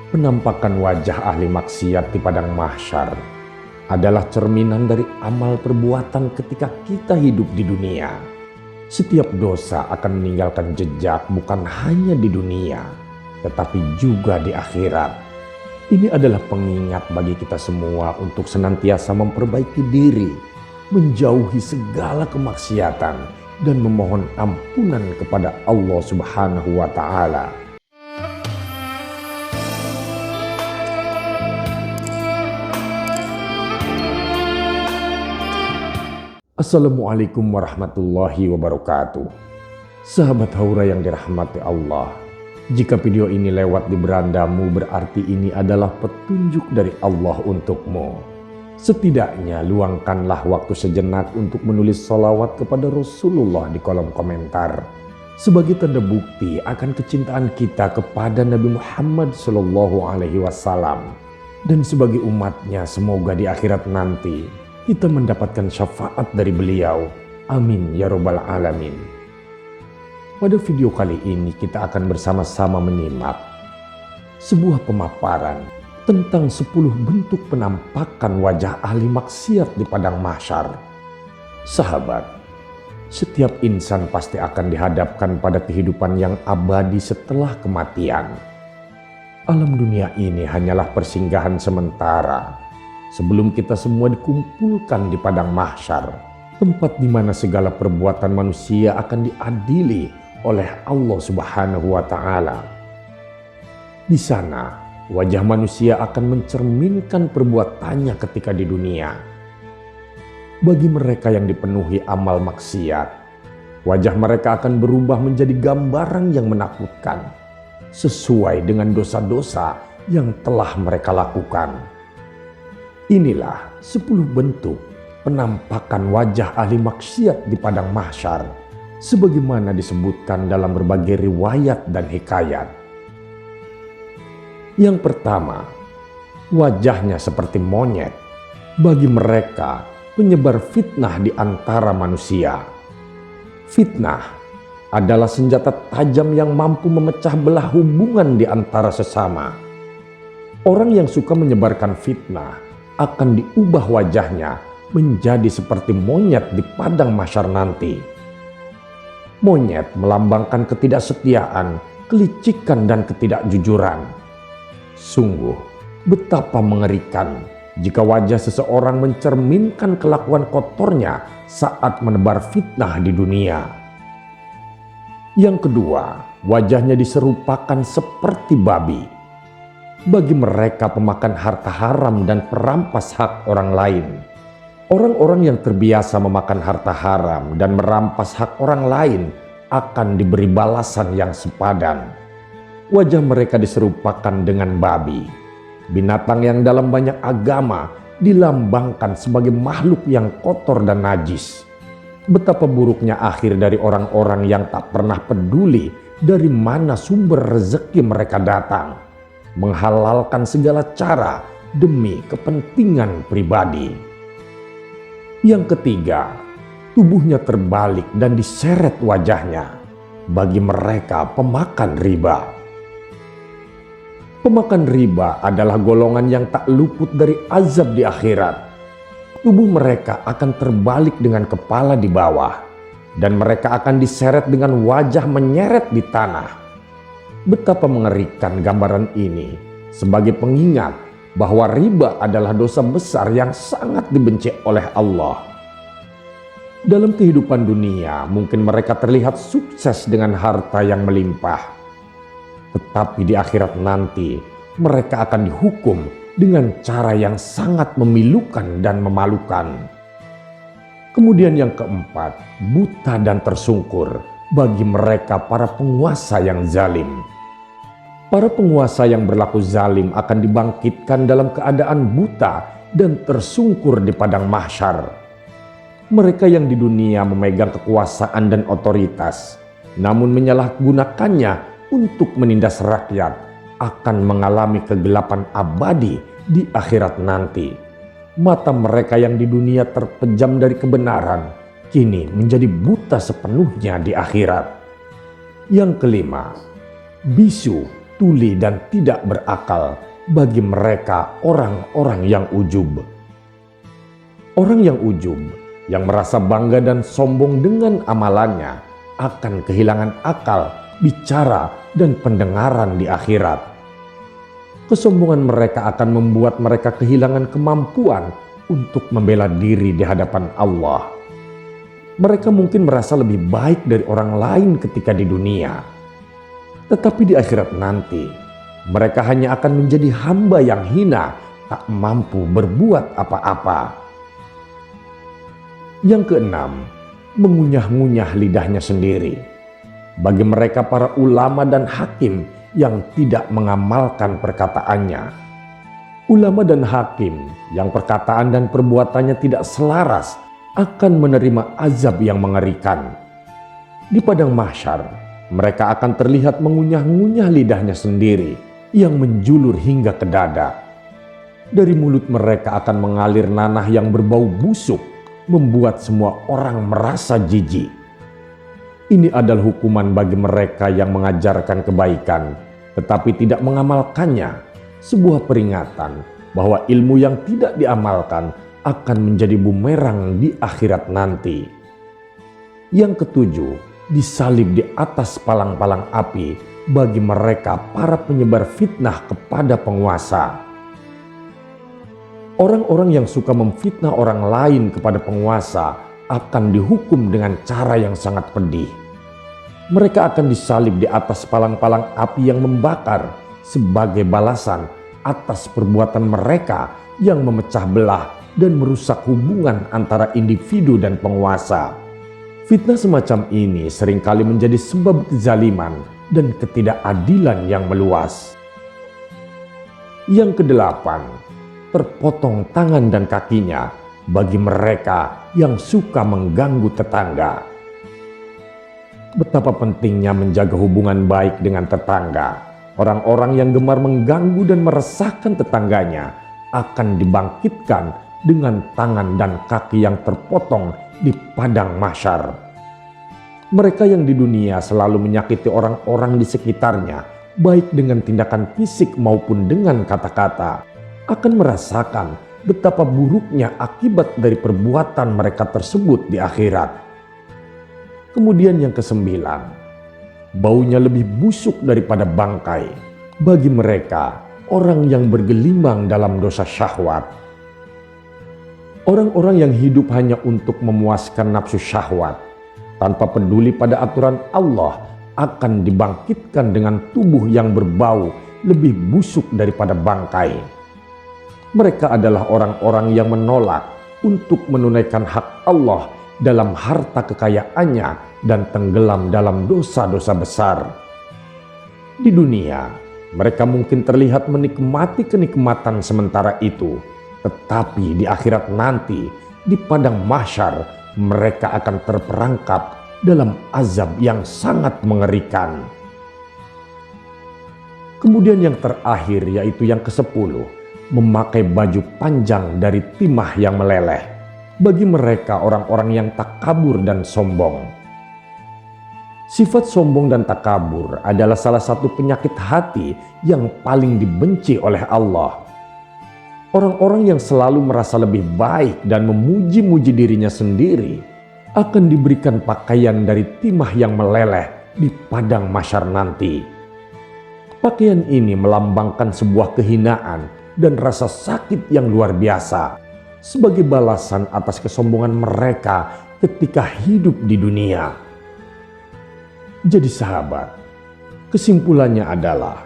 Penampakan wajah ahli maksiat di padang mahsyar adalah cerminan dari amal perbuatan ketika kita hidup di dunia. Setiap dosa akan meninggalkan jejak bukan hanya di dunia, tetapi juga di akhirat. Ini adalah pengingat bagi kita semua untuk senantiasa memperbaiki diri, menjauhi segala kemaksiatan, dan memohon ampunan kepada Allah Subhanahu wa Ta'ala. Assalamualaikum warahmatullahi wabarakatuh. Sahabat Haura yang dirahmati Allah, jika video ini lewat di berandamu berarti ini adalah petunjuk dari Allah untukmu. Setidaknya luangkanlah waktu sejenak untuk menulis sholawat kepada Rasulullah di kolom komentar sebagai tanda bukti akan kecintaan kita kepada Nabi Muhammad SAW, dan sebagai umatnya semoga di akhirat nanti kita mendapatkan syafaat dari beliau. Amin ya robbal alamin. Pada video kali ini kita akan bersama-sama menyimak sebuah pemaparan tentang 10 bentuk penampakan wajah ahli maksiat di padang mahsyar. Sahabat, setiap insan pasti akan dihadapkan pada kehidupan yang abadi setelah kematian. Alam dunia ini hanyalah persinggahan sementara sebelum kita semua dikumpulkan di padang mahsyar, tempat di mana segala perbuatan manusia akan diadili oleh Allah Subhanahu wa Ta'ala. Di sana, wajah manusia akan mencerminkan perbuatannya ketika di dunia. Bagi mereka yang dipenuhi amal maksiat, wajah mereka akan berubah menjadi gambaran yang menakutkan, sesuai dengan dosa-dosa yang telah mereka lakukan. Inilah 10 bentuk penampakan wajah ahli maksiat di padang mahsyar, sebagaimana disebutkan dalam berbagai riwayat dan hikayat. Yang pertama, wajahnya seperti monyet. Bagi mereka, penyebar fitnah di antara manusia. Fitnah adalah senjata tajam yang mampu memecah belah hubungan di antara sesama. Orang yang suka menyebarkan fitnah akan diubah wajahnya menjadi seperti monyet di padang mahsyar nanti. Monyet melambangkan ketidaksetiaan, kelicikan, dan ketidakjujuran. Sungguh betapa mengerikan jika wajah seseorang mencerminkan kelakuan kotornya saat menebar fitnah di dunia. Yang kedua, wajahnya diserupakan seperti babi. Bagi mereka pemakan harta haram dan perampas hak orang lain. Orang-orang yang terbiasa memakan harta haram dan merampas hak orang lain akan diberi balasan yang sepadan. Wajah mereka diserupakan dengan babi, binatang yang dalam banyak agama dilambangkan sebagai makhluk yang kotor dan najis. Betapa buruknya akhir dari orang-orang yang tak pernah peduli dari mana sumber rezeki mereka datang, menghalalkan segala cara demi kepentingan pribadi. Yang ketiga, tubuhnya terbalik dan diseret wajahnya. Bagi mereka pemakan riba. Pemakan riba adalah golongan yang tak luput dari azab di akhirat. Tubuh mereka akan terbalik dengan kepala di bawah, dan mereka akan diseret dengan wajah menyeret di tanah. Betapa mengerikan gambaran ini sebagai pengingat bahwa riba adalah dosa besar yang sangat dibenci oleh Allah. Dalam kehidupan dunia mungkin mereka terlihat sukses dengan harta yang melimpah. Tetapi di akhirat nanti mereka akan dihukum dengan cara yang sangat memilukan dan memalukan. Kemudian yang keempat, buta dan tersungkur bagi mereka para penguasa yang zalim. Para penguasa yang berlaku zalim akan dibangkitkan dalam keadaan buta dan tersungkur di padang mahsyar. Mereka yang di dunia memegang kekuasaan dan otoritas, namun menyalahgunakannya untuk menindas rakyat, akan mengalami kegelapan abadi di akhirat nanti. Mata mereka yang di dunia terpejam dari kebenaran, kini menjadi buta sepenuhnya di akhirat. Yang kelima, bisu tuli dan tidak berakal bagi mereka orang-orang yang ujub. Orang yang ujub, yang merasa bangga dan sombong dengan amalannya, akan kehilangan akal, bicara, dan pendengaran di akhirat. Kesombongan mereka akan membuat mereka kehilangan kemampuan untuk membela diri di hadapan Allah. Mereka mungkin merasa lebih baik dari orang lain ketika di dunia. Tetapi di akhirat nanti, mereka hanya akan menjadi hamba yang hina, tak mampu berbuat apa-apa. Yang keenam, mengunyah-ngunyah lidahnya sendiri. Bagi mereka para ulama dan hakim yang tidak mengamalkan perkataannya. Ulama dan hakim yang perkataan dan perbuatannya tidak selaras akan menerima azab yang mengerikan. Di padang mahsyar, mereka akan terlihat mengunyah-ngunyah lidahnya sendiri yang menjulur hingga ke dada. Dari mulut mereka akan mengalir nanah yang berbau busuk, membuat semua orang merasa jijik. Ini adalah hukuman bagi mereka yang mengajarkan kebaikan, tetapi tidak mengamalkannya. Sebuah peringatan bahwa ilmu yang tidak diamalkan akan menjadi bumerang di akhirat nanti. Yang ketujuh, disalib di atas palang-palang api bagi mereka para penyebar fitnah kepada penguasa. Orang-orang yang suka memfitnah orang lain kepada penguasa akan dihukum dengan cara yang sangat pedih. Mereka akan disalib di atas palang-palang api yang membakar sebagai balasan atas perbuatan mereka yang memecah belah dan merusak hubungan antara individu dan penguasa. Fitnah semacam ini seringkali menjadi sebab kezaliman dan ketidakadilan yang meluas. Yang kedelapan, terpotong tangan dan kakinya bagi mereka yang suka mengganggu tetangga. Betapa pentingnya menjaga hubungan baik dengan tetangga. Orang-orang yang gemar mengganggu dan meresahkan tetangganya akan dibangkitkan dengan tangan dan kaki yang terpotong di padang mahsyar. Mereka yang di dunia selalu menyakiti orang-orang di sekitarnya, baik dengan tindakan fisik maupun dengan kata-kata, akan merasakan betapa buruknya akibat dari perbuatan mereka tersebut di akhirat. Kemudian yang kesembilan, baunya lebih busuk daripada bangkai bagi mereka orang yang bergelimang dalam dosa syahwat. Orang-orang yang hidup hanya untuk memuaskan nafsu syahwat tanpa peduli pada aturan Allah akan dibangkitkan dengan tubuh yang berbau lebih busuk daripada bangkai. Mereka adalah orang-orang yang menolak untuk menunaikan hak Allah dalam harta kekayaannya dan tenggelam dalam dosa-dosa besar. Di dunia, mereka mungkin terlihat menikmati kenikmatan sementara itu, tetapi di akhirat nanti, di padang mahsyar, mereka akan terperangkap dalam azab yang sangat mengerikan. Kemudian yang terakhir, yaitu yang ke-10, memakai baju panjang dari timah yang meleleh. Bagi mereka orang-orang yang takabur dan sombong. Sifat sombong dan takabur adalah salah satu penyakit hati yang paling dibenci oleh Allah. Orang-orang yang selalu merasa lebih baik dan memuji-muji dirinya sendiri akan diberikan pakaian dari timah yang meleleh di padang mahsyar nanti. Pakaian ini melambangkan sebuah kehinaan dan rasa sakit yang luar biasa sebagai balasan atas kesombongan mereka ketika hidup di dunia. Jadi sahabat, kesimpulannya adalah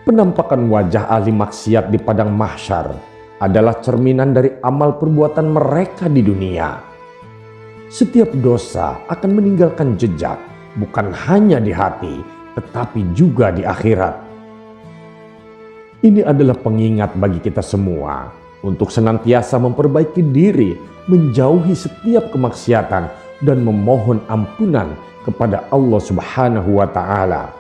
penampakan wajah ahli maksiat di padang mahsyar adalah cerminan dari amal perbuatan mereka di dunia. Setiap dosa akan meninggalkan jejak, bukan hanya di hati, tetapi juga di akhirat. Ini adalah pengingat bagi kita semua untuk senantiasa memperbaiki diri, menjauhi setiap kemaksiatan, dan memohon ampunan kepada Allah Subhanahu wa Ta'ala.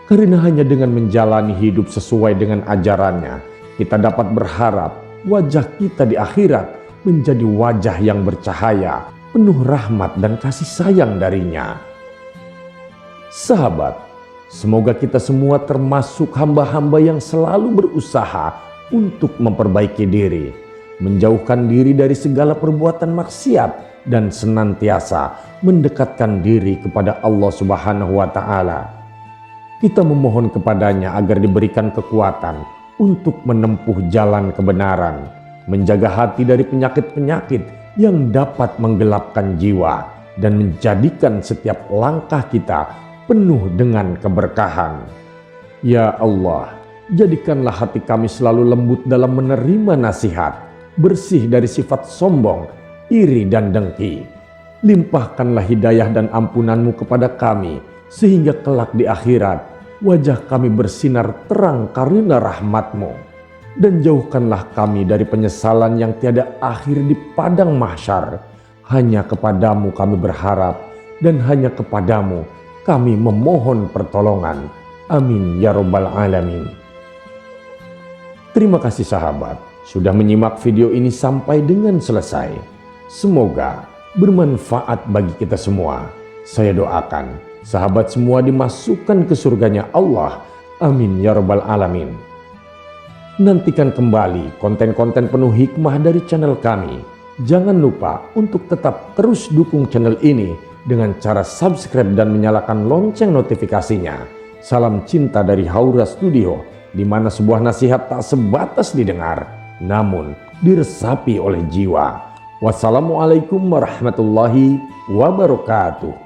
Karena hanya dengan menjalani hidup sesuai dengan ajarannya, kita dapat berharap wajah kita di akhirat menjadi wajah yang bercahaya, penuh rahmat dan kasih sayang darinya. Sahabat, Semoga kita semua termasuk hamba-hamba yang selalu berusaha untuk memperbaiki diri, menjauhkan diri dari segala perbuatan maksiat, dan senantiasa mendekatkan diri kepada Allah Subhanahu wa Ta'ala. Kita memohon kepadanya agar diberikan kekuatan untuk menempuh jalan kebenaran, menjaga hati dari penyakit-penyakit yang dapat menggelapkan jiwa, dan menjadikan setiap langkah kita penuh dengan keberkahan. Ya Allah, jadikanlah hati kami selalu lembut dalam menerima nasihat, bersih dari sifat sombong, iri dan dengki. Limpahkanlah hidayah dan ampunan-Mu kepada kami, sehingga kelak di akhirat wajah kami bersinar terang karena rahmat-Mu. Dan jauhkanlah kami dari penyesalan yang tiada akhir di padang mahsyar. Hanya kepadamu kami berharap, dan hanya kepadamu kami memohon pertolongan. Amin ya Rabbal Alamin. Terima kasih sahabat sudah menyimak video ini sampai dengan selesai. Semoga bermanfaat bagi kita semua. Saya doakan sahabat semua dimasukkan ke surganya Allah. Amin ya Rabbal Alamin. Nantikan kembali konten-konten penuh hikmah dari channel kami. Jangan lupa untuk tetap terus dukung channel ini dengan cara subscribe dan menyalakan lonceng notifikasinya. Salam cinta dari Haura Studio, di mana sebuah nasihat tak sebatas didengar, namun diresapi oleh jiwa. Wassalamualaikum warahmatullahi wabarakatuh.